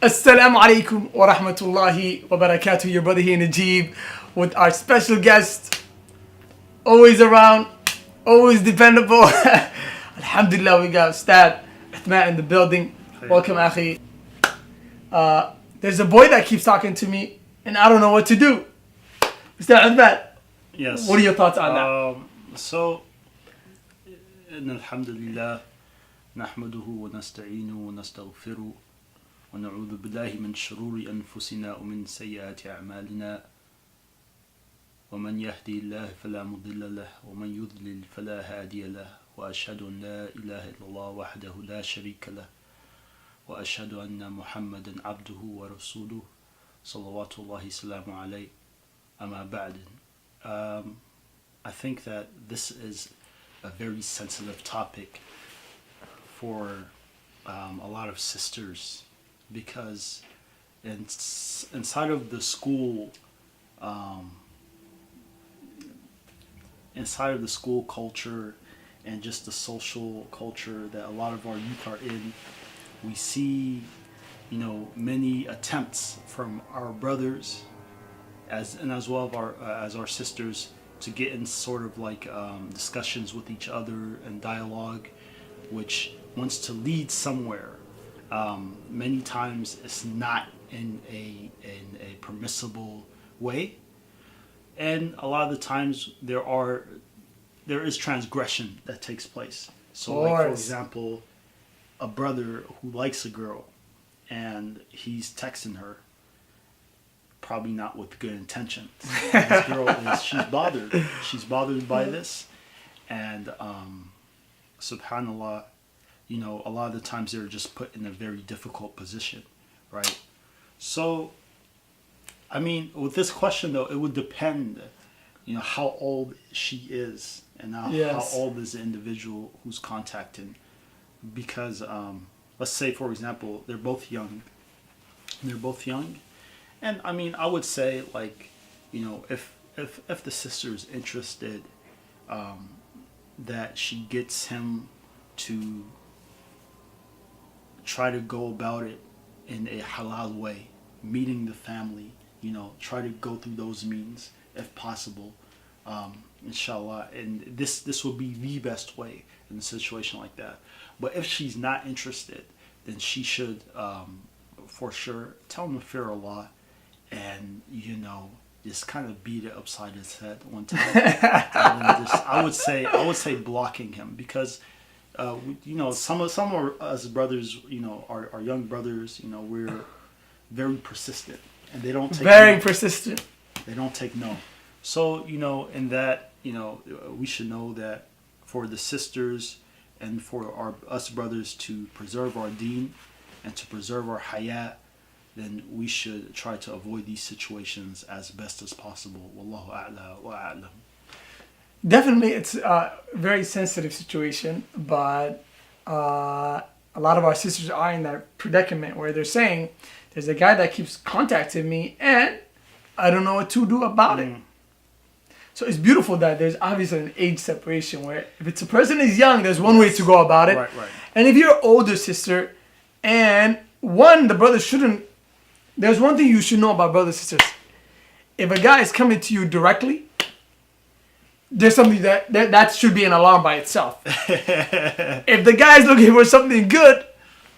Assalamu alaikum wa rahmatullahi wa barakatuh. Your brother here, Najib, with our special guest, always around, always dependable. Alhamdulillah, we got Ustad Uthman in the building. Welcome, Akhi. There's a boy that keeps talking to me, and I don't know what to do. Ustad Uthman, yes. What are your thoughts on that? So, alhamdulillah, نحمده ونستعينه ونستغفره ونعوذ بالله من شرور أنفسنا ومن سيئات أعمالنا ومن يهدي الله فلا مضل له ومن يضلل فلا هادي له وأشهد أن لا إله إلا الله وحده لا شريك له وأشهد أن محمدا عبده ورسوله صلوات الله سلام عليه أما بعد. I think that this is a very sensitive topic for a lot of sisters, because inside of the school culture and just the social culture that a lot of our youth are in, we see, many attempts from our brothers as well as our sisters to get in sort of like discussions with each other and dialogue, which wants to lead somewhere. Many times it's not in a permissible way, and a lot of the times there is transgression that takes place. So, like, for example, a brother who likes a girl and he's texting her, probably not with good intentions. This girl she's bothered by this, and subhanallah, a lot of the times they're just put in a very difficult position, right? So, I mean, with this question though, it would depend, how old she is and how old is the individual who's contacting. Because, let's say, for example, they're both young. And I mean, I would say, like, if the sister's interested, that she gets him to try to go about it in a halal way, meeting the family, try to go through those means if possible, inshallah. And this would be the best way in a situation like that. But if she's not interested, then she should, for sure, tell him to fear Allah, and just kind of beat it upside his head one time. And I would say blocking him, because some of us brothers, our young brothers, we're very persistent, and they don't take persistent. They don't take no. So in that, we should know that for the sisters and for us brothers to preserve our deen and to preserve our hayat, then we should try to avoid these situations as best as possible. Wallahu a'la wa a'lam. Definitely, it's a very sensitive situation, but a lot of our sisters are in that predicament where they're saying, there's a guy that keeps contacting me and I don't know what to do about it. So it's beautiful that there's obviously an age separation where if it's a person is young, there's one way to go about it. Right. And if you're an older sister, and the brother shouldn't, there's one thing you should know about brothers and sisters. If a guy is coming to you directly, there's something that should be an alarm by itself. If the guy is looking for something good,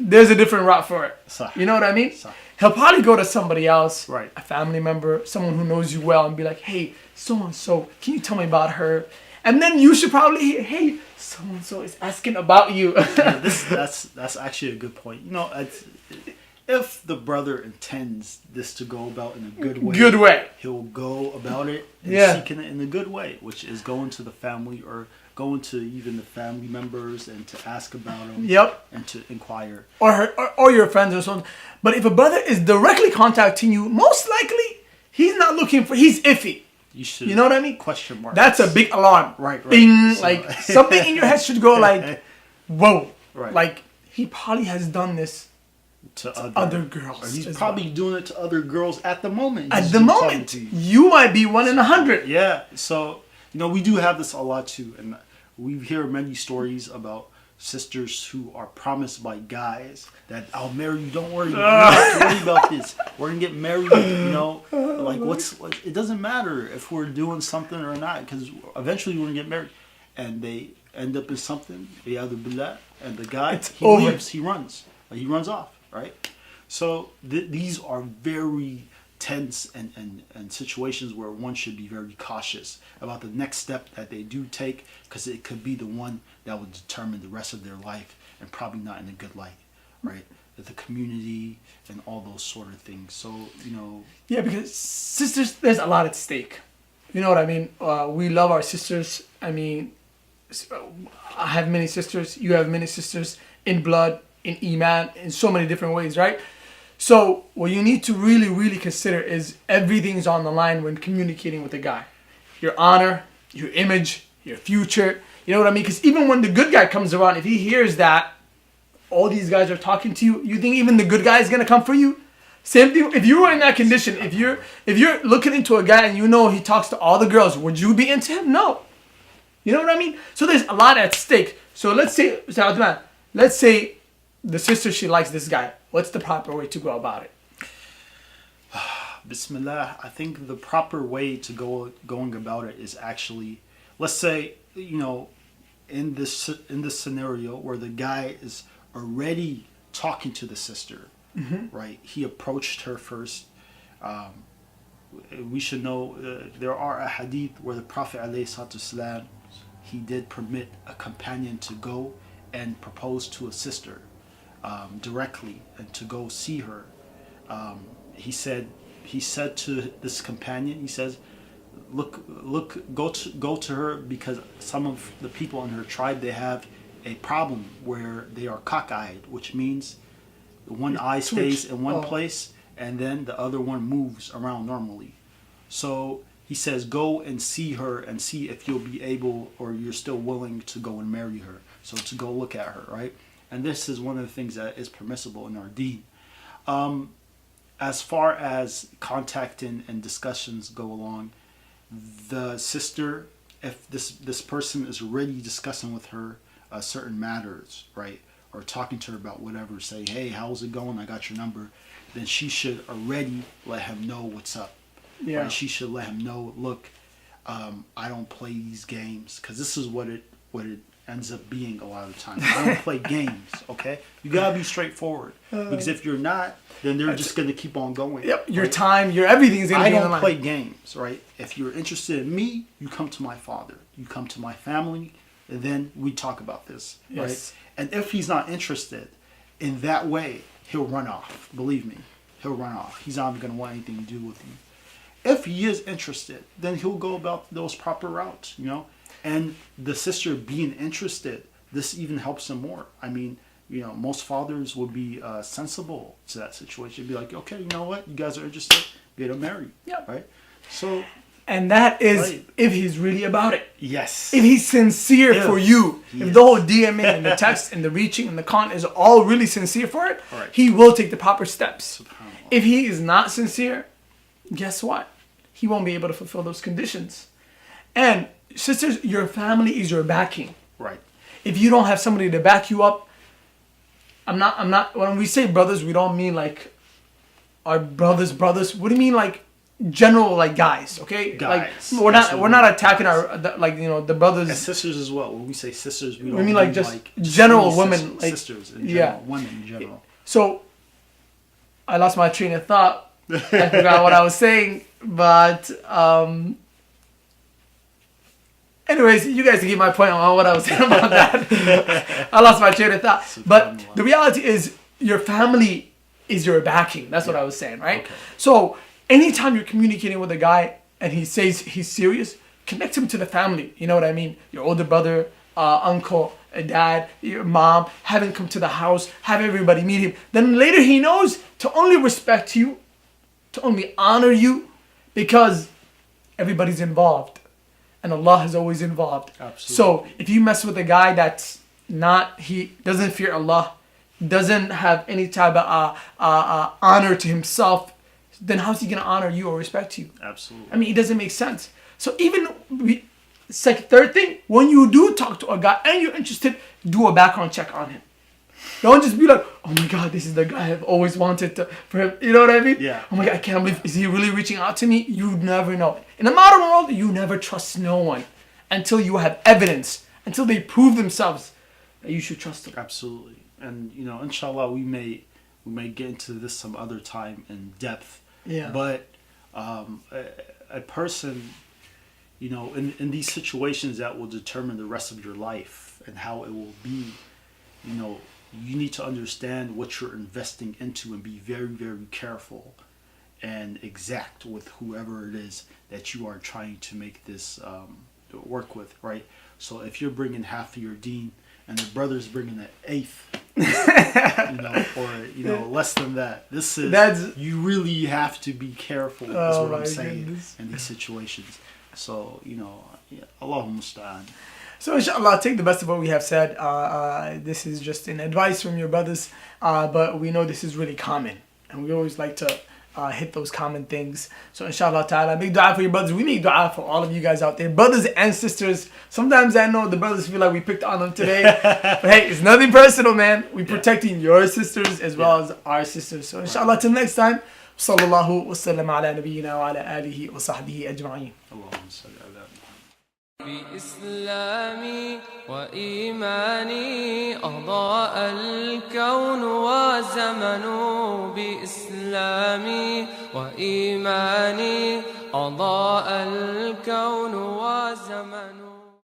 there's a different route for it. You know what I mean? He'll probably go to somebody else, right, a family member, someone who knows you well, and be like, hey, so-and-so, can you tell me about her? And then you should probably hear, hey, so-and-so is asking about you. That's actually a good point. If the brother intends this to go about in a good way, he'll go about it and seeking it in a good way, which is going to the family or going to even the family members and to ask about them. And to inquire. Or your friends or something. But if a brother is directly contacting you, most likely he's not looking for, he's iffy. You know what I mean? Question mark. That's a big alarm. Right. Bing, like something in your head should go like, whoa. Right. Like he probably has done this to other girls. Or he's probably doing it to other girls at the moment. At the moment. You might be 1 in 100. Yeah. So, we do have this a lot too. And we hear many stories about, sisters who are promised by guys that I'll marry you. Don't worry, you don't have to worry about this. We're gonna get married. You know, like it doesn't matter if we're doing something or not, because eventually we're gonna get married, and they end up in something. Billah, and the guy leaves. He runs off. Right. So these are very tense and situations where one should be very cautious about the next step that they do take, because it could be the one that will determine the rest of their life, and probably not in a good light, right? The community and all those sort of things. So, you know. Yeah, because sisters, there's a lot at stake. You know what I mean? We love our sisters. I mean, I have many sisters. You have many sisters in blood, in iman, in so many different ways, right? So what you need to really, really consider is everything's on the line when communicating with a guy. Your honor, your image, your future. You know what I mean? Because even when the good guy comes around, if he hears that all these guys are talking to you, you think even the good guy is going to come for you? Same thing, if you were in that condition, if you're looking into a guy and you know he talks to all the girls, would you be into him? No. You know what I mean? So there's a lot at stake. So let's say the sister, she likes this guy. What's the proper way to go about it? Bismillah. I think the proper way to going about it is actually, let's say, you know, in this scenario where the guy is already talking to the sister, right? He approached her first. We should know there are a hadith where the Prophet ﷺ, he did permit a companion to go and propose to a sister directly and to go see her. He said to this companion, he says, go to her, because some of the people in her tribe, they have a problem where they are cockeyed, which means one eye stays in one place and then the other one moves around normally. So he says, go and see her and see if you'll be able, or you're still willing to go and marry her. So to go look at her, right? And this is one of the things that is permissible in our deen. As far as contacting and discussions go along, the sister, if this person is already discussing with her certain matters, right, or talking to her about whatever, say, hey, how's it going? I got your number. Then she should already let him know what's up. Yeah. Right? She should let him know, look, I don't play these games, because this is what it ends up being a lot of the time. I don't play games, okay? You gotta be straightforward, because if you're not, then they're just gonna keep on going. Yep, your time, your everything's gonna be on the line. I don't play games, right? If you're interested in me, you come to my father, you come to my family, and then we talk about this, right? And if he's not interested in that way, he'll run off. Believe me, he'll run off. He's not gonna want anything to do with you. If he is interested, then he'll go about those proper routes, you know? And the sister being interested, this even helps him more. I mean, you know, most fathers would be sensible to that situation. Be like, okay, you know what? You guys are interested, get him married. Yeah. Right? So... And that is if he's really about it. Yes. If he's sincere for you. If the whole DMing and the text and the reaching and the con is all really sincere for it, he will take the proper steps. If he is not sincere, guess what? He won't be able to fulfill those conditions. And sisters, your family is your backing. Right. If you don't have somebody to back you up, I'm not, when we say brothers, we don't mean like our brothers. What do you mean like general, like guys, okay? Guys. Like we're not attacking our, like, you know, the brothers. And sisters as well. When we say sisters, we mean like just general women. Sisters in general. Women in general. So, I lost my train of thought. I forgot what I was saying, but anyways, you guys can get my point on what I was saying about that. I lost my train of thought. But the reality is, your family is your backing. That's what I was saying, right? Okay. So, anytime you're communicating with a guy and he says he's serious, connect him to the family. You know what I mean? Your older brother, uncle, a dad, your mom, have him come to the house, have everybody meet him. Then later he knows to only respect you, to only honor you, because everybody's involved. And Allah is always involved. Absolutely. So if you mess with a guy that's not, he doesn't fear Allah, doesn't have any type of honor to himself, then how's he going to honor you or respect you? Absolutely. I mean, it doesn't make sense. So even Third thing, when you do talk to a guy and you're interested, do a background check on him. Don't just be like, oh my God, this is the guy I've always wanted to, for him. You know what I mean? Yeah. Oh my God, I can't believe, is he really reaching out to me? You never know. In the modern world, you never trust no one until you have evidence, until they prove themselves that you should trust them. Absolutely. And, you know, inshallah, we may get into this some other time in depth. Yeah. But a person, you know, in these situations that will determine the rest of your life and how it will be, you know, you need to understand what you're investing into and be very, very careful and exact with whoever it is that you are trying to make this work with, right? So if you're bringing half of your deen and the brother's bringing an eighth, you know, or, you know, less than that, you really have to be careful, is what I'm saying, in these situations. So, you know, Allahumma musta'an. So inshallah, take the best of what we have said. This is just an advice from your brothers, but we know this is really common, and we always like to hit those common things. So inshallah ta'ala, make dua for your brothers. We make dua for all of you guys out there, brothers and sisters. Sometimes I know the brothers feel like we picked on them today, but hey, it's nothing personal, man. We're protecting your sisters as well as our sisters. So inshallah, till next time, sallallahu wa sallam ala nabiyyina wa ala alihi wa sahbihi ajma'in. Allahumma salli ala بإسلامي وإيماني أضاء الكون وزمن بإسلامي وإيماني أضاء الكون وزمن